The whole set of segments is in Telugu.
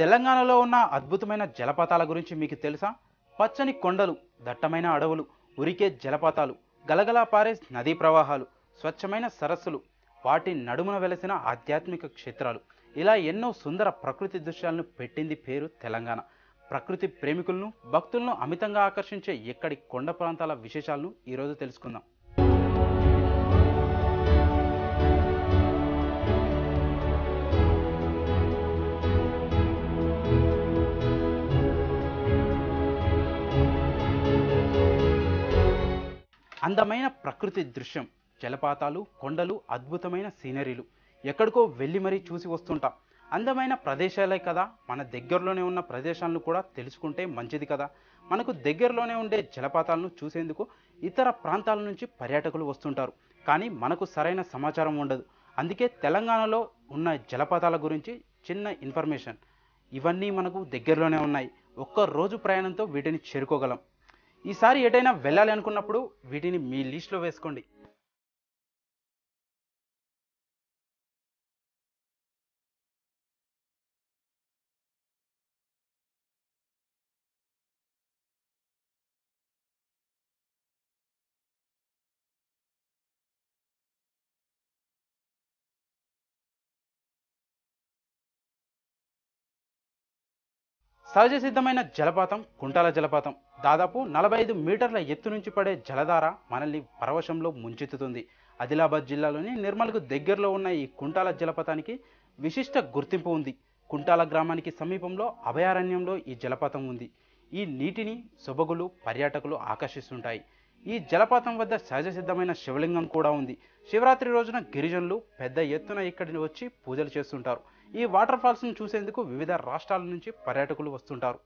తెలంగాణలో ఉన్న అద్భుతమైన జలపాతాల గురించి మీకు తెలుసా? పచ్చని కొండలు, దట్టమైన అడవులు, ఉరికే జలపాతాలు, గలగలా పారే నదీ ప్రవాహాలు, స్వచ్ఛమైన సరస్సులు, వాటి నడుమున వెలసిన ఆధ్యాత్మిక క్షేత్రాలు, ఇలా ఎన్నో సుందర ప్రకృతి దృశ్యాలను పెట్టింది పేరు తెలంగాణ. ప్రకృతి ప్రేమికులను, భక్తులను అమితంగా ఆకర్షించే ఎక్కడి కొండ ప్రాంతాల విశేషాలను ఈరోజు తెలుసుకుందాం. అందమైన ప్రకృతి దృశ్యం, జలపాతాలు, కొండలు, అద్భుతమైన సీనరీలు, ఎక్కడికో వెళ్ళి మరీ చూసి వస్తుంటాం. అందమైన ప్రదేశాలే కదా, మన దగ్గరలోనే ఉన్న ప్రదేశాలను కూడా తెలుసుకుంటే మంచిది కదా. మనకు దగ్గరలోనే ఉండే జలపాతాలను చూసేందుకు ఇతర ప్రాంతాల నుంచి పర్యాటకులు వస్తుంటారు, కానీ మనకు సరైన సమాచారం ఉండదు. అందుకే తెలంగాణలో ఉన్న జలపాతాల గురించి చిన్న ఇన్ఫర్మేషన్. ఇవన్నీ మనకు దగ్గరలోనే ఉన్నాయి, ఒక్క రోజు ప్రయాణంతో వీటిని చేరుకోగలం. ఈసారి ఎటైనా వెళ్ళాలి అనుకున్నప్పుడు వీటిని మీ లిస్ట్లో వేసుకోండి. సహజ సిద్ధమైన జలపాతం కుంటాల జలపాతం. దాదాపు 45 మీటర్ల ఎత్తు నుంచి పడే జలధార మనల్ని పరవశంలో ముంచెత్తుతుంది. ఆదిలాబాద్ జిల్లాలోని నిర్మల్కు దగ్గరలో ఉన్న ఈ కుంటాల జలపాతానికి విశిష్ట గుర్తింపు ఉంది. కుంటాల గ్రామానికి సమీపంలో అభయారణ్యంలో ఈ జలపాతం ఉంది. ఈ నీటిని సొబగులు పర్యాటకులు ఆకర్షిస్తుంటాయి. ఈ జలపాతం వద్ద సహజ సిద్ధమైన శివలింగం కూడా ఉంది. శివరాత్రి రోజున గిరిజనులు పెద్ద ఎత్తున ఇక్కడిని వచ్చి పూజలు చేస్తుంటారు. ఈ వాటర్ ఫాల్స్ ను చూసేందుకు వివిధ రాష్ట్రాల నుంచి పర్యాటకులు వస్తుంటారు.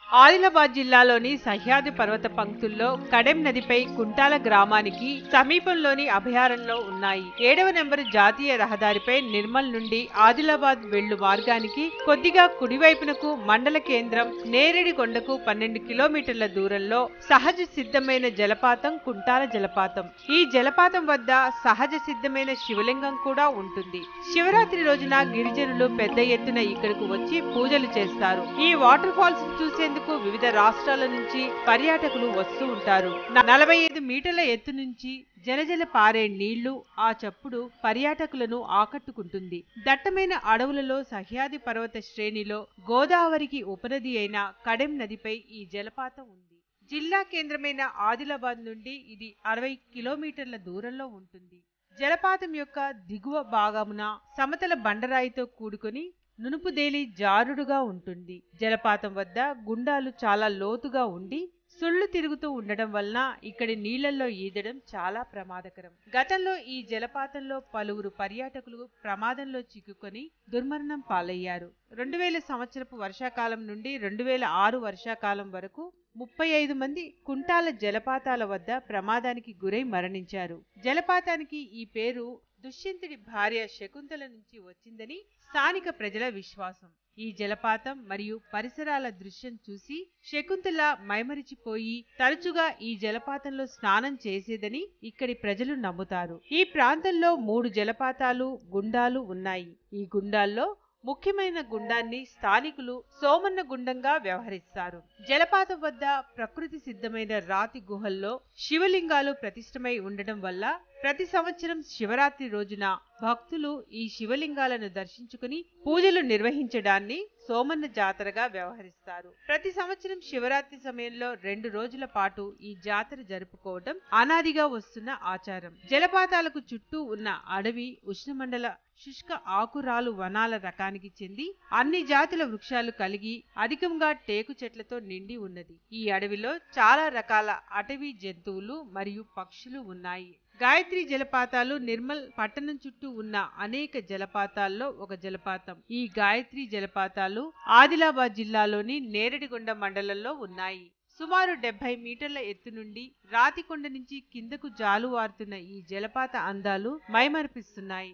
ఆదిలాబాద్ జిల్లాలోని సహ్యాద్రి పర్వత పంక్తుల్లో కడెం నదిపై కుంటాల గ్రామానికి సమీపంలోని అభయారణ్యంలో ఉన్నాయి. 7వ నెంబరు జాతీయ రహదారిపై నిర్మల్ నుండి ఆదిలాబాద్ వెళ్ళు మార్గానికి కొద్దిగా కుడివైపునకు మండల కేంద్రం నేరేడిగొండకు 12 కిలోమీటర్ల దూరంలో సహజ సిద్ధమైన జలపాతం కుంటాల జలపాతం. ఈ జలపాతం వద్ద సహజ సిద్ధమైన శివలింగం కూడా ఉంటుంది. శివరాత్రి రోజున గిరిజనులు పెద్ద ఎత్తున ఇక్కడకు వచ్చి పూజలు చేస్తారు. ఈ వాటర్ ఫాల్స్ చూసేందుకు వివిధ రాష్ట్రాల నుంచి పర్యాటకులు వస్తూ ఉంటారు. 45 మీటర్ల ఎత్తు నుంచి జలజల పారే నీళ్లు ఆ చప్పుడు పర్యాటకులను ఆకట్టుకుంటుంది. దట్టమైన అడవులలో సహ్యాద్రి పర్వత శ్రేణిలో గోదావరికి ఉపనది అయిన కడెం నదిపై ఈ జలపాతం ఉంది. జిల్లా కేంద్రమైన ఆదిలాబాద్ నుండి ఇది 60 కిలోమీటర్ల దూరంలో ఉంటుంది. జలపాతం యొక్క దిగువ భాగమున సమతల బండరాయితో కూడుకొని నునుపుదేలి జారుడుగా ఉంటుంది. జలపాతం వద్ద గుండాలు చాలా లోతుగా ఉండి సుళ్ళు తిరుగుతూ ఉండడం వలన ఇక్కడి నీళ్లలో ఈదడం చాలా ప్రమాదకరం. గతంలో ఈ జలపాతంలో పలువురు పర్యాటకులు ప్రమాదంలో చిక్కుకొని దుర్మరణం పాలయ్యారు. 2000 సంవత్సరపు వర్షాకాలం నుండి 2006 వర్షాకాలం వరకు 35 మంది కుంటాల జలపాతాల వద్ద ప్రమాదానికి గురై మరణించారు. జలపాతానికి ఈ పేరు దుష్యంతుడి భార్య శకుంతల నుంచి వచ్చిందని స్థానిక ప్రజల విశ్వాసం. ఈ జలపాతం మరియు పరిసరాల దృశ్యం చూసి శకుంతల మైమరిచిపోయి తరచుగా ఈ జలపాతంలో స్నానం చేసేదని ఇక్కడి ప్రజలు నమ్ముతారు. ఈ ప్రాంతంలో 3 జలపాతాలు, గుండాలు ఉన్నాయి. ఈ గుండాల్లో ముఖ్యమైన గుండాన్ని స్థానికులు సోమన్న గుండంగా వ్యవహరిస్తారు. జలపాతం వద్ద ప్రకృతి సిద్ధమైన రాతి గుహల్లో శివలింగాలు ప్రతిష్టమై ఉండడం వల్ల ప్రతి సంవత్సరం శివరాత్రి రోజున భక్తులు ఈ శివలింగాలను దర్శించుకుని పూజలు నిర్వహించడాన్ని సోమన్న జాతరగా వ్యవహరిస్తారు. ప్రతి సంవత్సరం శివరాత్రి సమయంలో 2 రోజుల పాటు ఈ జాతర జరుపుకోవడం అనాదిగా వస్తున్న ఆచారం. జలపాతాలకు చుట్టూ ఉన్న అడవి ఉష్ణమండల శుష్క ఆకురాలు వనాల రకానికి చెంది అన్ని జాతుల వృక్షాలు కలిగి అధికంగా టేకు చెట్లతో నిండి ఉన్నది. ఈ అడవిలో చాలా రకాల అటవీ జంతువులు మరియు పక్షులు ఉన్నాయి. గాయత్రి జలపాతాలు నిర్మల్ పట్టణం చుట్టూ ఉన్న అనేక జలపాతాల్లో ఒక జలపాతం. ఈ గాయత్రి జలపాతాలు ఆదిలాబాద్ జిల్లాలోని నేరేడిగొండ మండలంలో ఉన్నాయి. సుమారు 70 మీటర్ల ఎత్తు నుండి రాతికొండ నుంచి కిందకు జాలువారుతున్న ఈ జలపాత అందాలు మైమరిపిస్తున్నాయి.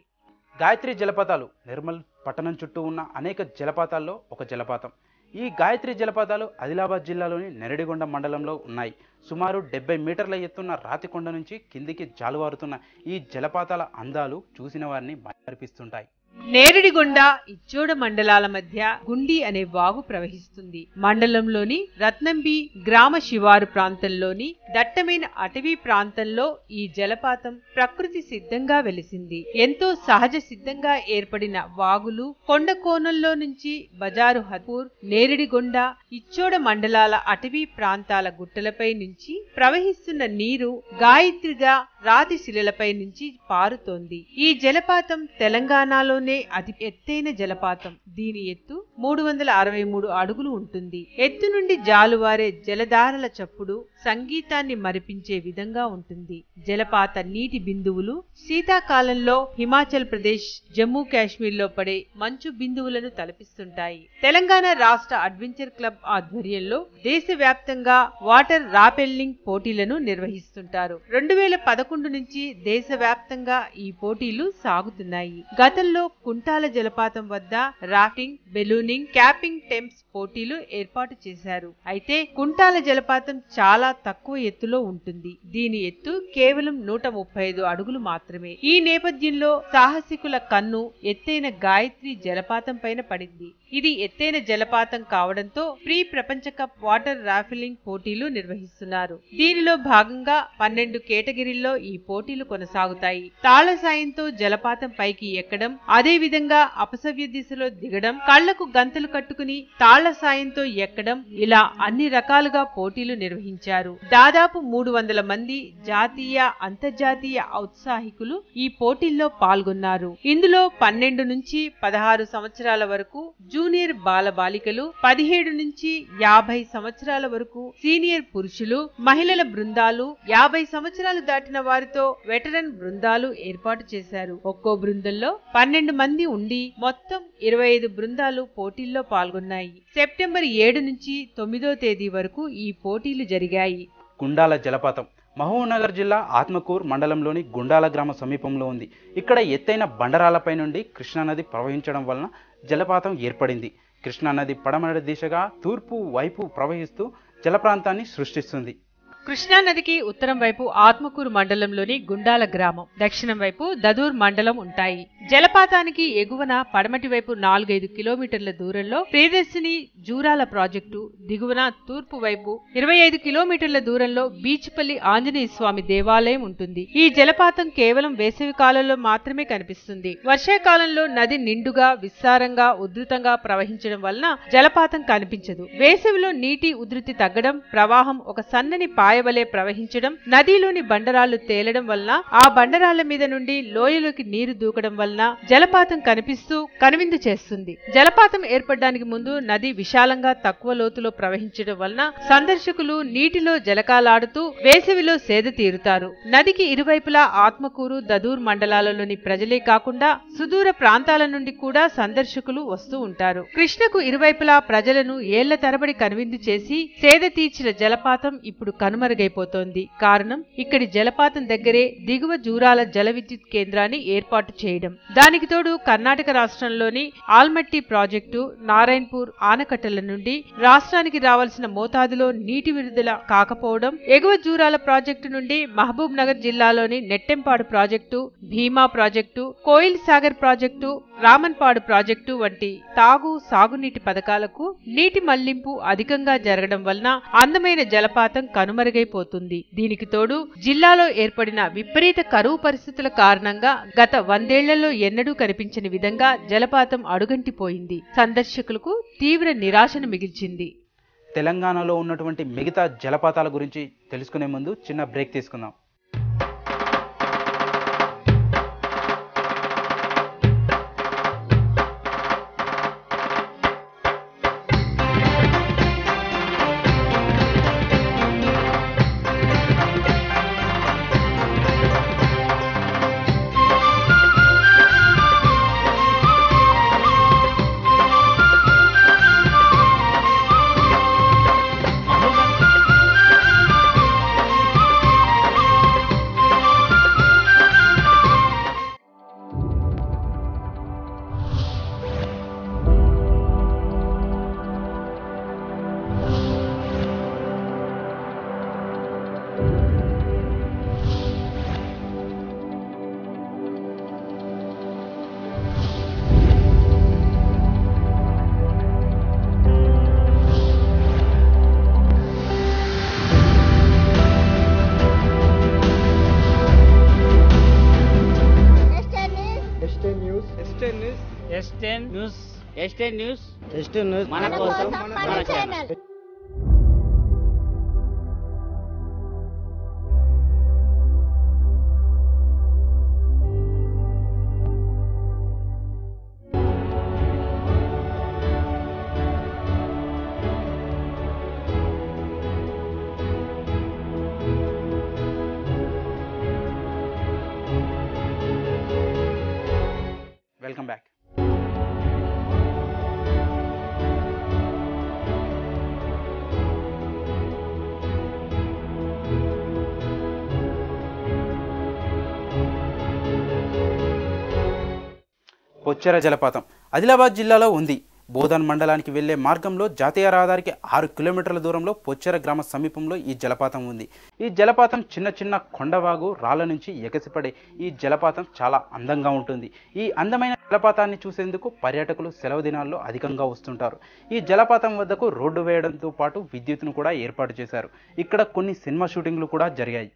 గాయత్రి జలపాతాలు నిర్మల్ పట్టణం చుట్టూ ఉన్న అనేక జలపాతాల్లో ఒక జలపాతం. ఈ గాయత్రి జలపాతాలు ఆదిలాబాద్ జిల్లాలోని నెరడిగొండ మండలంలో ఉన్నాయి. సుమారు 70 మీటర్ల ఎత్తున్న రాతికొండ నుంచి కిందికి జాలువారుతున్న ఈ జలపాతాల అందాలు చూసిన వారిని మైమరిపిస్తుంటాయి. నేరడిగొండ ఇచ్చోడ మండలాల మధ్య గుండి అనే వాగు ప్రవహిస్తుంది. మండలంలోని రత్నంబి గ్రామ శివారు ప్రాంతంలోని దట్టమైన అటవీ ప్రాంతంలో ఈ జలపాతం ప్రకృతి సిద్ధంగా వెలిసింది. ఎంతో సహజ సిద్ధంగా ఏర్పడిన వాగులు కొండ కోణంలో నుంచి బజారు హత్పూర్, నేరడిగొండ, ఇచ్చోడ మండలాల అటవీ ప్రాంతాల గుట్టలపై నుంచి ప్రవహిస్తున్న నీరు గాయత్రిగా రాతి శిలలపై నుంచి పారుతోంది. ఈ జలపాతం తెలంగాణలోనే అతి ఎత్తైన జలపాతం. దీని ఎత్తు 363 అడుగులు ఉంటుంది. ఎత్తు నుండి జాలువారే జలధారల చప్పుడు సంగీతాన్ని మరిపించే విధంగా ఉంటుంది. జలపాత నీటి బిందువులు శీతాకాలంలో హిమాచల్ ప్రదేశ్, జమ్మూ కాశ్మీర్లో పడే మంచు బిందువులను తలపిస్తుంటాయి. తెలంగాణ రాష్ట్ర అడ్వెంచర్ క్లబ్ ఆధ్వర్యంలో దేశవ్యాప్తంగా వాటర్ రాపెల్లింగ్ పోటీలను నిర్వహిస్తుంటారు. 2011 నుంచి దేశవ్యాప్తంగా ఈ పోటీలు సాగుతున్నాయి. గతంలో కుంటాల జలపాతం వద్ద రాఫ్టింగ్, బెలూనింగ్, క్యాపింగ్ టెంప్స్ పోటీలు ఏర్పాటు చేశారు. అయితే కుంటాల జలపాతం చాలా తక్కువ ఎత్తులో ఉంటుంది. దీని ఎత్తు కేవలం 135 అడుగులు మాత్రమే. ఈ నేపథ్యంలో సాహసికుల కన్ను ఎత్తైన గాయత్రి జలపాతం పైన పడింది. ఇది ఎత్తైన జలపాతం కావడంతో ప్రీ ప్రపంచ కప్ వాటర్ రాఫ్టింగ్ పోటీలు నిర్వహిస్తున్నారు. దీనిలో భాగంగా 12 కేటగిరీల్లో ఈ పోటీలు కొనసాగుతాయి. తాళ్ల సాయంతో జలపాతం పైకి ఎక్కడం, అదే విధంగా అపసవ్య దిశలో దిగడం, కళ్లకు గంతలు కట్టుకుని తాళ్ల సాయంతో ఎక్కడం, ఇలా అన్ని రకాలుగా పోటీలు నిర్వహించారు. దాదాపు 300 మంది జాతీయ, అంతర్జాతీయ ఔత్సాహికులు ఈ పోటీల్లో పాల్గొన్నారు. ఇందులో 12 నుంచి 16 సంవత్సరాల వరకు జూనియర్ బాలబాలికలు, 17 నుంచి 50 సంవత్సరాల వరకు సీనియర్ పురుషులు, మహిళల బృందాలు, 50 సంవత్సరాలు దాటిన వారితో వెటరన్ బృందాలు ఏర్పాటు చేశారు. ఒక్కో బృందంలో 12 మంది ఉండి మొత్తం 25 బృందాలు పోటీల్లో పాల్గొన్నాయి. సెప్టెంబర్ 7 నుంచి 9వ తేదీ వరకు ఈ పోటీలు జరిగాయి. గుండాల జలపాతం మహబూబ్నగర్ జిల్లా ఆత్మకూర్ మండలంలోని గుండాల గ్రామ సమీపంలో ఉంది. ఇక్కడ ఎత్తైన బండరాలపై నుండి కృష్ణానది ప్రవహించడం వలన జలపాతం ఏర్పడింది. కృష్ణానది పడమర దిశగా తూర్పు వైపు ప్రవహిస్తూ జల ప్రాంతాన్ని సృష్టిస్తుంది. కృష్ణానదికి ఉత్తరం వైపు ఆత్మకూరు మండలంలోని గుండాల గ్రామం, దక్షిణం వైపు దదూర్ మండలం ఉంటాయి. జలపాతానికి ఎగువన పడమటి వైపు 4-5 కిలోమీటర్ల దూరంలో ప్రియదర్శిని జూరాల ప్రాజెక్టు, దిగువన తూర్పు వైపు 25 కిలోమీటర్ల దూరంలో బీచ్పల్లి ఆంజనేయ స్వామి దేవాలయం ఉంటుంది. ఈ జలపాతం కేవలం వేసవి కాలంలో మాత్రమే కనిపిస్తుంది. వర్షాకాలంలో నది నిండుగా, విస్తారంగా, ఉధృతంగా ప్రవహించడం వలన జలపాతం కనిపించదు. వేసవిలో నీటి ఉధృతి తగ్గడం, ప్రవాహం ఒక సన్నని పాయవలే ప్రవహించడం, నదిలోని బండరాళ్లు తేలడం వలన ఆ బండరాళ్ల మీద నుండి లోయలోకి నీరు దూకడం వలన జలపాతం కనిపిస్తూ కనువిందు చేస్తుంది. జలపాతం ఏర్పడడానికి ముందు నది విశాలంగా తక్కువ లోతులో ప్రవహించడం వలన సందర్శకులు నీటిలో జలకాలాడుతూ వేసవిలో సేద తీరుతారు. నదికి ఇరువైపులా ఆత్మకూరు, దదూర్ మండలాలలోని ప్రజలే కాకుండా సుదూర ప్రాంతాల నుండి కూడా సందర్శకులు వస్తూ ఉంటారు. కృష్ణకు ఇరువైపులా ప్రజలను ఏళ్ల తరబడి కనువిందు చేసి సేద తీర్చిన జలపాతం ఇప్పుడు కనుమరుగైపోతోంది. కారణం ఇక్కడి జలపాతం దగ్గరే దిగువ జూరాల జల విద్యుత్ కేంద్రాన్ని ఏర్పాటు చేయడం. దానికి తోడు కర్ణాటక రాష్ట్రంలోని ఆల్మట్టి ప్రాజెక్టు, నారాయణపూర్ ఆనకట్టల నుండి రాష్ట్రానికి రావాల్సిన మోతాదులో నీటి విడుదల కాకపోవడం, ఎగువ జూరాల ప్రాజెక్టు నుండి మహబూబ్ నగర్ జిల్లాలోని Nettempadu project, Bhima project, Koil Sagar project, Ramanpadu project వంటి తాగు, సాగునీటి పథకాలకు నీటి మళ్లింపు అధికంగా జరగడం వలన అందమైన జలపాతం కనుమరుగైపోతుంది. దీనికి తోడు జిల్లాలో ఏర్పడిన విపరీత కరువు పరిస్థితుల కారణంగా గత 100 ఏళ్లలో ఎన్నడూ కనిపించని విధంగా జలపాతం అడుగంటిపోయింది. సందర్శకులకు తీవ్ర నిరాశను మిగిల్చింది. తెలంగాణలో ఉన్నటువంటి మిగతా జలపాతాల గురించి తెలుసుకునే ముందు చిన్న బ్రేక్ తీసుకుందాం. ఎస్టే న్యూస్ జస్ట్ న్యూస్ మన కోసం మన ఛానల్. Welcome back. పొచ్చెర జలపాతం ఆదిలాబాద్ జిల్లాలో ఉంది. బోధన్ మండలానికి వెళ్లే మార్గంలో జాతీయ రహదారికి 6 కిలోమీటర్ల దూరంలో పొచ్చెర గ్రామ సమీపంలో ఈ జలపాతం ఉంది. ఈ జలపాతం చిన్న చిన్న కొండవాగు రాళ్ల నుంచి ఎగసిపడే ఈ జలపాతం చాలా అందంగా ఉంటుంది. ఈ అందమైన జలపాతాన్ని చూసేందుకు పర్యాటకులు సెలవు దినాల్లో అధికంగా వస్తుంటారు. ఈ జలపాతం వద్దకు రోడ్డు వేయడంతో పాటు విద్యుత్తును కూడా ఏర్పాటు చేశారు. ఇక్కడ కొన్ని సినిమా షూటింగ్లు కూడా జరిగాయి.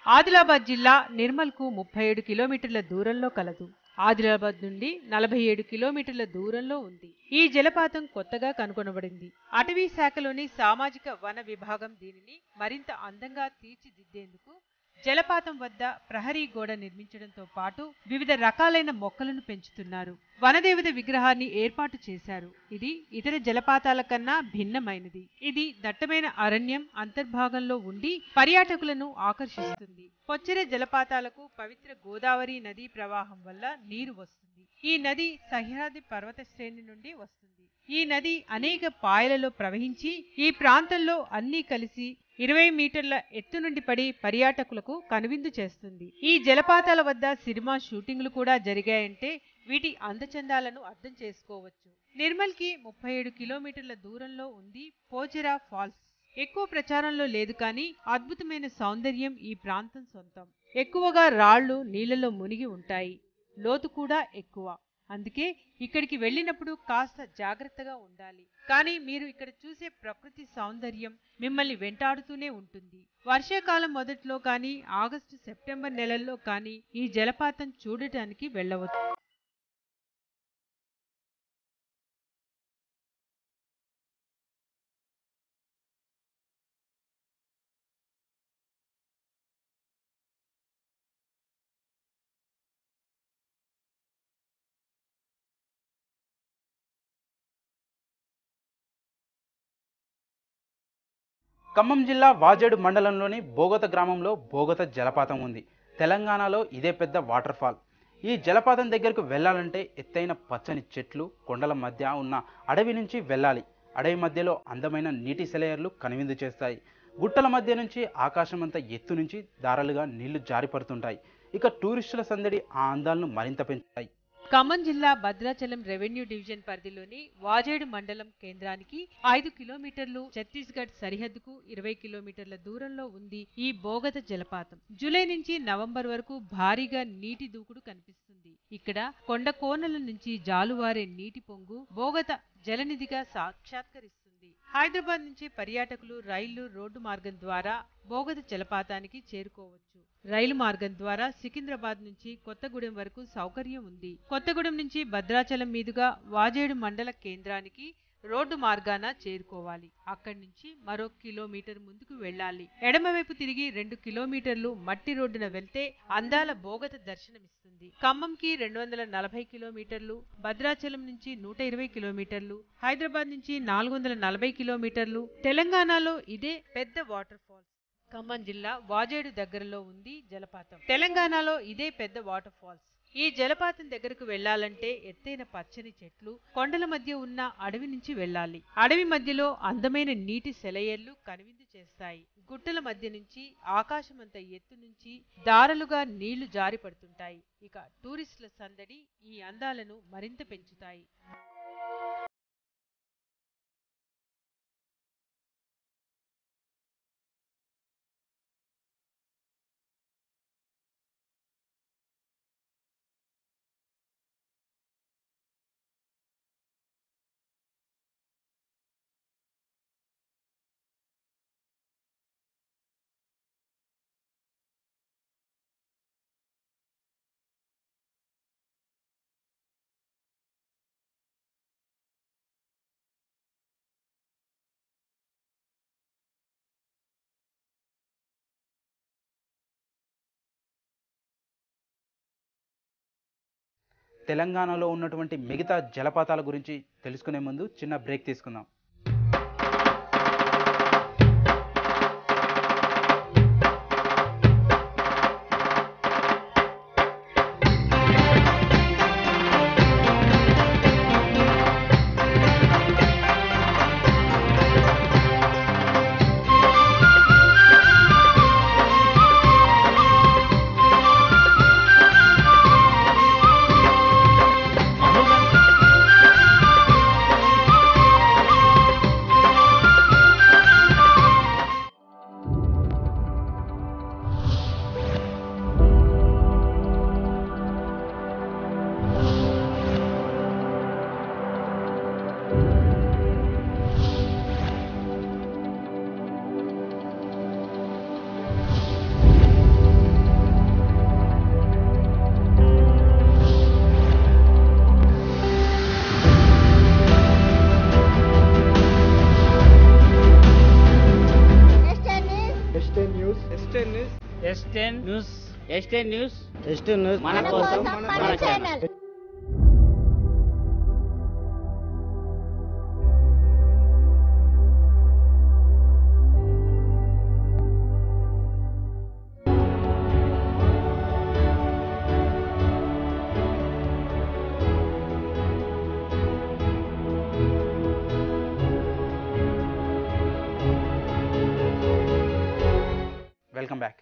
ఆదిలాబాద్ జిల్లా నిర్మల్కు 37 కిలోమీటర్ల దూరంలో కలదు. ఆదిలాబాద్ నుండి 47 కిలోమీటర్ల దూరంలో ఉంది. ఈ జలపాతం కొత్తగా కనుగొనబడింది. అటవీ శాఖలోని సామాజిక వన విభాగం దీనిని మరింత అందంగా తీర్చిదిద్దేందుకు జలపాతం వద్ద ప్రహరీ గోడ నిర్మించడంతో పాటు వివిధ రకాలైన మొక్కలను పెంచుతున్నారు. వనదేవత విగ్రహాన్ని ఏర్పాటు చేశారు. ఇది ఇతర జలపాతాల కన్నా భిన్నమైనది. ఇది దట్టమైన అరణ్యం అంతర్భాగంలో ఉండి పర్యాటకులను ఆకర్షిస్తుంది. పొచ్చెర జలపాతాలకు పవిత్ర గోదావరి నదీ ప్రవాహం వల్ల నీరు వస్తుంది. ఈ నది సహ్యాద్రి పర్వత శ్రేణి నుండి వస్తుంది. ఈ నది అనేక పాయలలో ప్రవహించి ఈ ప్రాంతంలో అన్నీ కలిసి 20 మీటర్ల ఎత్తు నుండి పడి పర్యాటకులకు కనువిందు చేస్తుంది. ఈ జలపాతాల వద్ద సినిమా షూటింగ్లు కూడా జరిగాయంటే వీటి అందచందాలను అర్థం చేసుకోవచ్చు. నిర్మల్కి 37 కిలోమీటర్ల దూరంలో ఉంది పోచెరా ఫాల్స్. ఎక్కువ ప్రచారంలో లేదు కానీ అద్భుతమైన సౌందర్యం ఈ ప్రాంతం సొంతం. ఎక్కువగా రాళ్లు నీళ్లలో మునిగి ఉంటాయి. లోతు కూడా ఎక్కువ. అందుకే ఇక్కడికి వెళ్ళినప్పుడు కాస్త జాగ్రత్తగా ఉండాలి. కానీ మీరు ఇక్కడ చూసే ప్రకృతి సౌందర్యం మిమ్మల్ని వెంటాడుతూనే ఉంటుంది. వర్షాకాలం మొదట్లో కానీ ఆగస్టు సెప్టెంబర్ నెలల్లో కానీ ఈ జలపాతం చూడటానికి వెళ్ళవచ్చు. ఖమ్మం జిల్లా వాజేడు మండలంలోని బోగత గ్రామంలో బోగత జలపాతం ఉంది. తెలంగాణలో ఇదే పెద్ద వాటర్ ఫాల్. ఈ జలపాతం దగ్గరకు వెళ్ళాలంటే ఎత్తైన పచ్చని చెట్లు కొండల మధ్య ఉన్న అడవి నుంచి వెళ్ళాలి. అడవి మధ్యలో అందమైన నీటి సెలయర్లు కనువిందు చేస్తాయి. గుట్టల మధ్య నుంచి ఆకాశమంత ఎత్తు నుంచి దారాలుగా నీళ్లు జారిపడుతుంటాయి. ఇక టూరిస్టుల సందడి ఆ అందాలను మరింత పెంచుతాయి. ఖమ్మం జిల్లా భద్రాచలం రెవెన్యూ డివిజన్ పరిధిలోని వాజేడు మండలం కేంద్రానికి 5 కిలోమీటర్లు, ఛత్తీస్గఢ్ సరిహద్దుకు 20 కిలోమీటర్ల దూరంలో ఉంది ఈ బోగత జలపాతం. జూలై నుంచి నవంబర్ వరకు భారీగా నీటి దూకుడు కనిపిస్తుంది. ఇక్కడ కొండ కోనల నుంచి జాలువారే నీటి పొంగు బోగత జలనిధిగా సాక్షాత్కరిస్తుంది. హైదరాబాద్ నుంచి పర్యాటకులు రైళ్లు, రోడ్డు మార్గం ద్వారా బోగత జలపాతానికి చేరుకోవచ్చు. రైలు మార్గం ద్వారా సికింద్రాబాద్ నుంచి కొత్తగూడెం వరకు సౌకర్యం ఉంది. కొత్తగూడెం నుంచి భద్రాచలం మీదుగా వాజేడు మండల కేంద్రానికి రోడ్డు మార్గాన చేరుకోవాలి. అక్కడి నుంచి మరో కిలోమీటర్ ముందుకు వెళ్ళాలి. ఎడమవైపు తిరిగి 2 కిలోమీటర్లు మట్టి రోడ్డున వెళ్తే అందాల బోగత దర్శనమిస్తుంది. ఖమ్మంకి 240 కిలోమీటర్లు, భద్రాచలం నుంచి 120 కిలోమీటర్లు, హైదరాబాద్ నుంచి 440 కిలోమీటర్లు. తెలంగాణలో ఇదే పెద్ద వాటర్ ఫాల్స్. ఖమ్మం జిల్లా వాజేడు దగ్గరలో ఉంది జలపాతం. తెలంగాణలో ఇదే పెద్ద వాటర్ ఫాల్స్. ఈ జలపాతం దగ్గరకు వెళ్లాలంటే ఎత్తైన పచ్చని చెట్లు కొండల మధ్య ఉన్న అడవి నుంచి వెళ్ళాలి. అడవి మధ్యలో అందమైన నీటి సెలయేర్లు కనువిందు చేస్తాయి. గుట్టల మధ్య నుంచి ఆకాశమంత ఎత్తు నుంచి దారలుగా నీళ్లు జారి పడుతుంటాయి. ఇక టూరిస్టుల సందడి ఈ అందాలను మరింత పెంచుతాయి. తెలంగాణలో ఉన్నటువంటి మిగతా జలపాతాల గురించి తెలుసుకునే ముందు చిన్న బ్రేక్ తీసుకుందాం. ఎస్టెన్ న్యూస్ మన కోసం మన ఛానల్. Welcome back.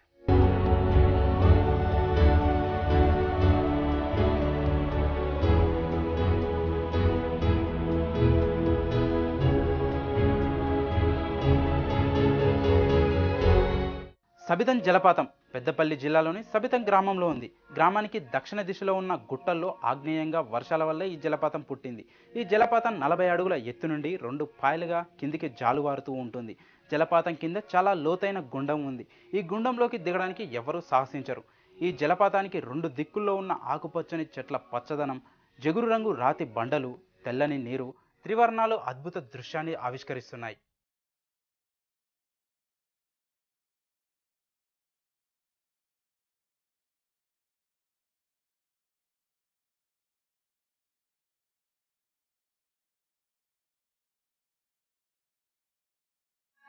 సబితం జలపాతం పెద్దపల్లి జిల్లాలోని సబితం గ్రామంలో ఉంది. గ్రామానికి దక్షిణ దిశలో ఉన్న గుట్టల్లో ఆగ్నేయంగా వర్షాల వల్ల ఈ జలపాతం పుట్టింది. ఈ జలపాతం 40 అడుగుల ఎత్తు నుండి 2 పాయలుగా కిందికి జాలువారుతూ ఉంటుంది. జలపాతం కింద చాలా లోతైన గుండం ఉంది. ఈ గుండంలోకి దిగడానికి ఎవరూ సాహసించరు. ఈ జలపాతానికి 2 దిక్కుల్లో ఉన్న ఆకుపచ్చని చెట్ల పచ్చదనం, జగురు రంగు రాతి బండలు, తెల్లని నీరు, త్రివర్ణాలు అద్భుత దృశ్యాన్ని ఆవిష్కరిస్తున్నాయి.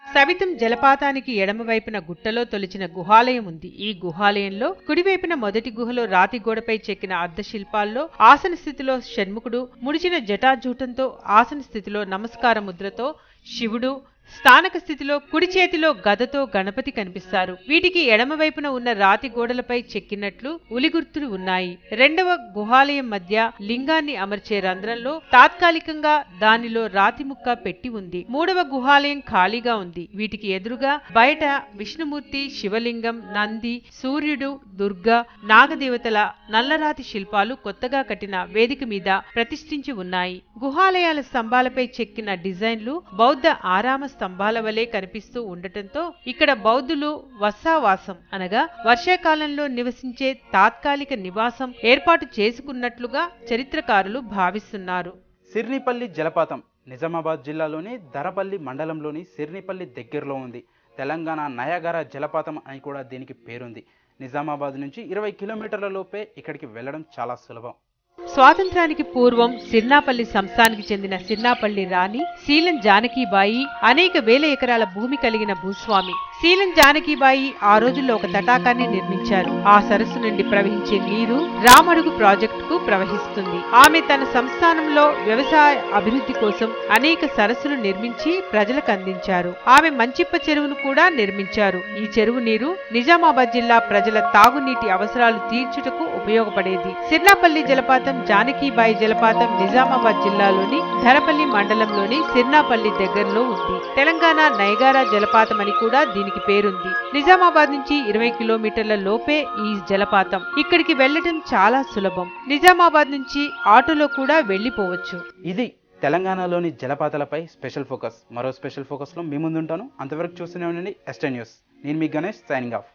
సబితం జలపాతానికి ఎడమవైపున గుట్టలో తొలిచిన గుహాలయం ఉంది. ఈ గుహాలయంలో కుడివైపున మొదటి గుహలో రాతి గోడపై చెక్కిన అర్ధ శిల్పాల్లో ఆసన స్థితిలో షణ్ముఖుడు, ముడిచిన జటాజూటంతో ఆసన స్థితిలో నమస్కార ముద్రతో శివుడు, స్థానక స్థితిలో కుడి చేతిలో గదతో గణపతి కనిపిస్తారు. వీటికి ఎడమవైపున ఉన్న రాతి గోడలపై చెక్కినట్లు ఉలిగుర్తులు ఉన్నాయి. రెండవ గుహాలయం మధ్య లింగాన్ని అమర్చే రంధ్రంలో తాత్కాలికంగా దానిలో రాతి ముక్క పెట్టి ఉంది. మూడవ గుహాలయం ఖాళీగా ఉంది. వీటికి ఎదురుగా బయట విష్ణుమూర్తి, శివలింగం, నంది, సూర్యుడు, దుర్గా, నాగదేవతల నల్లరాతి శిల్పాలు కొత్తగా కట్టిన వేదిక మీద ప్రతిష్ఠించి ఉన్నాయి. గుహాలయాల స్తంభాలపై చెక్కిన డిజైన్లు బౌద్ధ ఆరామ స్తంభాల వలె కనిపిస్తూ ఉండటంతో ఇక్కడ బౌద్ధులు వసావాసం అనగా వర్షాకాలంలో నివసించే తాత్కాలిక నివాసం ఏర్పాటు చేసుకున్నట్లుగా చరిత్రకారులు భావిస్తున్నారు. సిర్నిపల్లి జలపాతం నిజామాబాద్ జిల్లాలోని దరపల్లి మండలంలోని సిర్నిపల్లి దగ్గరలో ఉంది. తెలంగాణ నయాగరా జలపాతం అని కూడా దీనికి పేరుంది. నిజామాబాద్ నుంచి 20 కిలోమీటర్ల లోపే ఇక్కడికి వెళ్లడం చాలా సులభం. స్వాతంత్రానికి పూర్వం సిర్నాపల్లి సంస్థానికి చెందిన సిర్నాపల్లి రాణి శీలం జానకీబాయి అనేక వేల ఎకరాల భూమి కలిగిన భూస్వామి. శీలం జానకీబాయి ఆ రోజుల్లో ఒక తటాకాన్ని నిర్మించారు. ఆ సరస్సు నుండి ప్రవహించే నీరు రామడుగు ప్రాజెక్టుకు ప్రవహిస్తుంది. ఆమె తన సంస్థానంలో వ్యవసాయ అభివృద్ధి కోసం అనేక సరస్సులు నిర్మించి ప్రజలకు అందించారు. ఆమె మంచిప్ప చెరువును కూడా నిర్మించారు. ఈ చెరువు నీరు నిజామాబాద్ జిల్లా ప్రజల తాగునీటి అవసరాలు తీర్చుటకు ఉపయోగపడేది. సిర్నాపల్లి జలపాతం, జానకీబాయి జలపాతం నిజామాబాద్ జిల్లాలోని ధరపల్లి మండలంలోని సిర్నాపల్లి దగ్గరలో ఉంది. తెలంగాణ నయగారా జలపాతం అని కూడా దీనికి పేరుంది. నిజామాబాద్ నుంచి 20 కిలోమీటర్ల లోపే ఈ జలపాతం. ఇక్కడికి వెళ్లడం చాలా సులభం. నిజామాబాద్ నుంచి ఆటోలో కూడా వెళ్లిపోవచ్చు. ఇది తెలంగాణలోని జలపాతాలపై స్పెషల్ ఫోకస్. మరో స్పెషల్ ఫోకస్లో మీ ముందుంటాను. అంతవరకు చూస్తూనే ఉండండి ఎస్టెన్ న్యూస్. నేను మీ గణేష్, సైనింగ్ ఆఫ్.